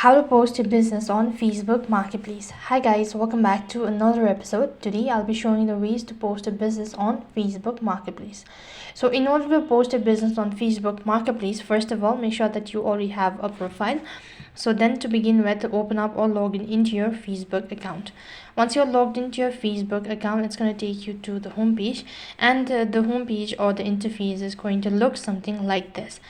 How to post a business on Facebook Marketplace. Hi guys, welcome back to another episode. Today I'll be showing the ways to post a business on Facebook Marketplace. So in order to post a business on Facebook Marketplace, first of all, make sure that you already have a profile. So then to begin with, open up or log in into your Facebook account. Once you're logged into your Facebook account, it's going to take you to the home page, and the home page or the interface is going to look something like this.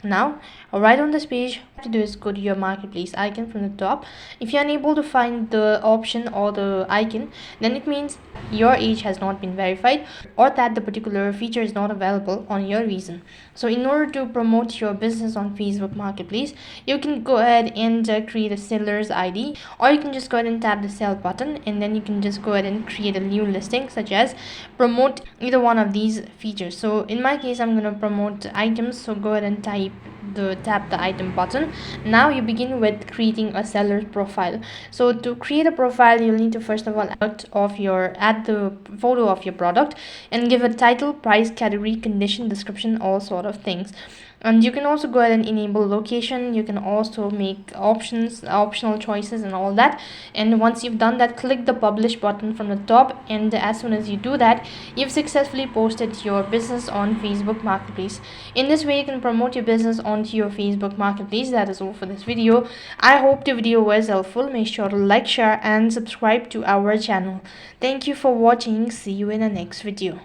Now, right on this page, what you have to do is go to your marketplace icon from the top. If you're unable to find the option or the icon, then it means your age has not been verified or that the particular feature is not available on your region. So in order to promote your business on Facebook Marketplace, you can go ahead and create a seller's ID, or you can just go ahead and tap the sell button, and then you can just go ahead and create a new listing, such as promote either one of these features. So in my case, I'm going to promote items, so go ahead and tap the item button. Now you begin with creating a seller profile. So to create a profile, you'll need to first of all add the photo of your product and give a title, price, category, condition, description, all sort of things. And you can also go ahead and enable location. You can also make optional choices and all that. And once you've done that, click the publish button from the top, and as soon as you do that, you've successfully posted your business on Facebook Marketplace. In this way, you can promote your business onto your Facebook Marketplace. That is all for this video. I hope the video was helpful. Make sure to like, share and subscribe to our channel. Thank you for watching. See you in the next video.